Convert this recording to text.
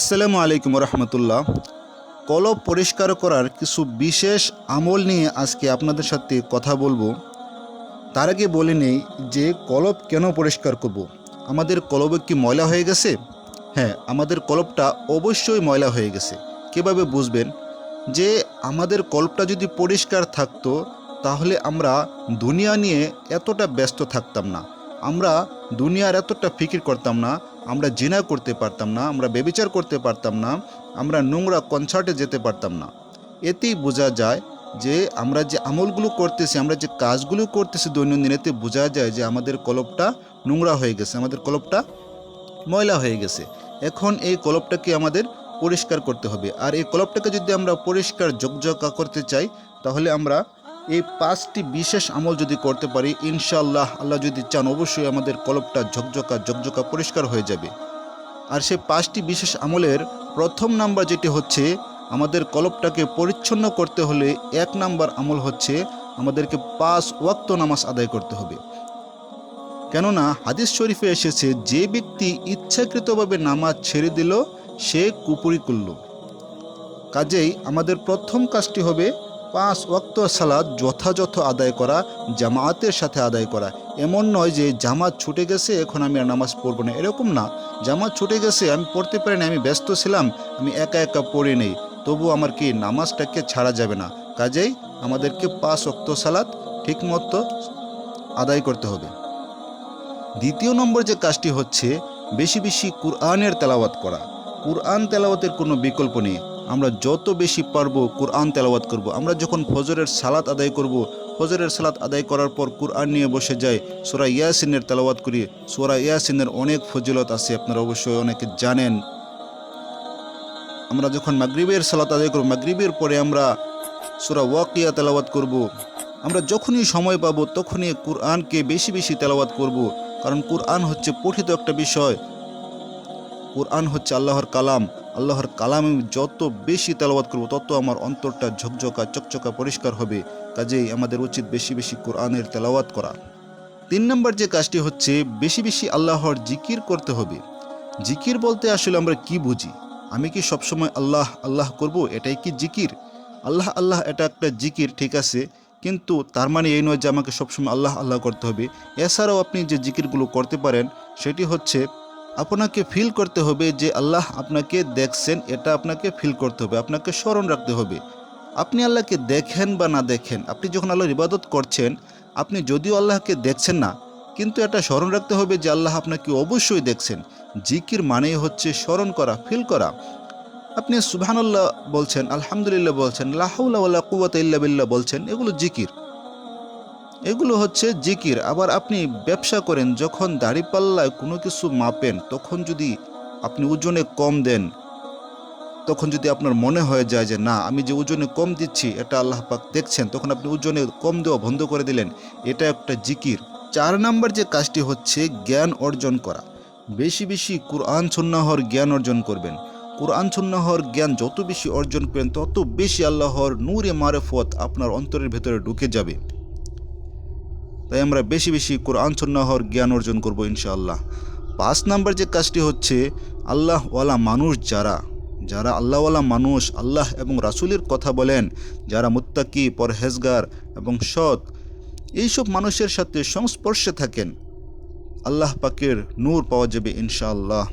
আসসালামু আলাইকুম রহমতুল্লাহ। কলব পরিষ্কার করার কিছু বিশেষ আমল নিয়ে আজকে আপনাদের সাথে কথা বলবো। তার আগে বলে নেই যে কলব কেন পরিষ্কার করব। আমাদের কলবে কি ময়লা হয়ে গেছে? হ্যাঁ, আমাদের কলবটা অবশ্যই ময়লা হয়ে গেছে। কীভাবে বুঝবেন? যে আমাদের কলবটা যদি পরিষ্কার থাকতো তাহলে আমরা দুনিয়া নিয়ে এতটা ব্যস্ত থাকতাম না, আমরা দুনিয়ার এতটা ফিকির করতাম না, আমরা জিনা করতে পারতাম না, আমরা ব্যভিচার করতে পারতাম না, আমরা নোংরা কনসার্টে যেতে পারতাম না। এতেই বোঝা যায় যে আমরা যে আমলগুলো করতেছি, আমরা যে কাজগুলো করতেছি দৈনন্দিন, এতে বোঝা যায় যে আমাদের কলবটা নোংরা হয়ে গেছে, আমাদের কলবটা ময়লা হয়ে গেছে। এখন এই কলবটাকে আমাদের পরিষ্কার করতে হবে। আর এই কলবটাকে যদি আমরা পরিষ্কার ঝকঝকা করতে চাই তাহলে আমরা এই 5টি বিশেষ আমল যদি করতে পারি, ইনশাআল্লাহ আল্লাহ যদি চান অবশ্যই আমাদের কলবটা ঝকঝকা পরিষ্কার হয়ে যাবে। আর সেই 5টি বিশেষ আমলের প্রথম নাম্বার যেটি হচ্ছে, আমাদের কলবটাকে পরিচ্ছন্ন করতে হলে 1 নাম্বার আমল হচ্ছে আমাদেরকে 5 ওয়াক্ত নামাজ আদায় করতে হবে। কেননা হাদিস শরীফে এসেছে, যে ব্যক্তি ইচ্ছাকৃতভাবে নামাজ ছেড়ে দিল সে কুপুরি করল। কাজেই আমাদের প্রথম কাজটি হবে 5 ওয়াক্ত সালাত যথাযথ আদায় করা, জামায়াতের সাথে আদায় করা। এমন নয় যে জামাত ছুটে গেছে এখন আমি আর নামাজ পড়ব না, এরকম না। জামাত ছুটে গেছে, আমি পড়তে পারি না, আমি ব্যস্ত ছিলাম, আমি একা একা পড়ে নেই, তবু আমার কি নামাজটাকে ছাড়া যাবে না। কাজেই আমাদেরকে 5 ওয়াক্ত সালাত ঠিকমতো আদায় করতে হবে। দ্বিতীয় নম্বর যে কাজটি হচ্ছে বেশি বেশি কুরআনের তেলাওয়াত করা। কুরআন তেলাওয়াতের কোনো বিকল্প নেই। আমরা যত বেশি পারবো কুরআন তেলাওয়াত করব। আমরা যখন ফজরের সালাত আদায় করব, ফজরের সালাত আদায় করার পর কুরআন নিয়ে বসে যাই, সূরা ইয়াসিনের তেলাওয়াত করি। সূরা ইয়াসিনের অনেক ফজিলত আছে, আপনারা অবশ্যই অনেকে জানেন। আমরা যখন মাগরিবের সালাত আদায় করব, মাগরিবের পরে আমরা সূরা ওয়াকিয়া তেলাওয়াত করব। আমরা যখনই সময় পাবো তখনই কুরআনকে বেশি বেশি তেলাওয়াত করব, কারণ কুরআন হচ্ছে পঠিত একটা বিষয়। কুরআন হচ্ছে আল্লাহর কালাম। আল্লাহর কালাম আমি যত বেশি তেলাওয়াত করব তত আমার অন্তরটা ঝকঝকা চকচকা পরিষ্কার হবে। কাজেই আমাদের উচিত বেশি বেশি কুরআনের তেলাওয়াত করা। 3 নম্বর যে কাজটি হচ্ছে বেশি বেশি আল্লাহর জিকির করতে হবে। জিকির বলতে আসলে আমরা কি বুঝি? আমি কি সবসময় আল্লাহ আল্লাহ করব, এটাই কি জিকির? আল্লাহ আল্লাহ এটা একটা জিকির, ঠিক আছে, কিন্তু তার মানে এই নয় যে আমাকে সবসময় আল্লাহ আল্লাহ করতে হবে। এছাড়াও আপনি যে জিকিরগুলো করতে পারেন সেটি হচ্ছে আপনাকে ফিল করতে হবে যে আল্লাহ আপনাকে দেখছেন, এটা আপনাকে ফিল করতে হবে, আপনাকে স্মরণ রাখতে হবে। আপনি আল্লাহকে দেখেন বা না দেখেন, আপনি যখন আল্লাহর ইবাদত করছেন, আপনি যদিও আল্লাহকে দেখছেন না, কিন্তু এটা স্মরণ রাখতে হবে যে আল্লাহ আপনাকে অবশ্যই দেখছেন। জিকির মানেই হচ্ছে স্মরণ করা, ফিল করা। আপনি সুবহানাল্লাহ বলছেন, আলহামদুলিল্লাহ বলছেন, লা হাওলা ওয়ালা কুওয়াতা ইল্লা বিল্লাহ বলছেন, এগুলো জিকির, এগুলো হচ্ছে জিকির। আবার আপনি ব্যবসা করেন, যখন দাড়িপাল্লায় কোনো কিছু মাপেন, তখন যদি আপনি ওজনে কম দেন, তখন যদি আপনার মনে হয়ে যায় যে না, আমি যে ওজনে কম দিচ্ছি এটা আল্লাহ পাক দেখছেন, তখন আপনি ওজনে কম দেওয়া বন্ধ করে দিলেন, এটা একটা জিকির। 4 নম্বর যে কাজটি হচ্ছে জ্ঞান অর্জন করা। বেশি বেশি কুরআন সুন্নাহর জ্ঞান অর্জন করবেন। কুরআন সুন্নাহর জ্ঞান যত বেশি অর্জন করবেন তত বেশি আল্লাহর নূরে মারিফত আপনার অন্তরের ভেতরে ঢুকে যাবে। তাই আমরা বেশি বেশি কোরআন সুন্নাহর জ্ঞান অর্জন করব ইনশাআল্লাহ। 5 নম্বর যে কাজটি হচ্ছে আল্লাহওয়ালা মানুষ, যারা আল্লাহওয়ালা মানুষ, আল্লাহ এবং রাসূলের কথা বলেন, যারা মুত্তাকি, পরহেজগার এবং সৎ, এইসব মানুষের সাথে সংস্পর্শে থাকেন, আল্লাহ পাকের নূর পাওয়া যাবে ইনশাআল্লাহ।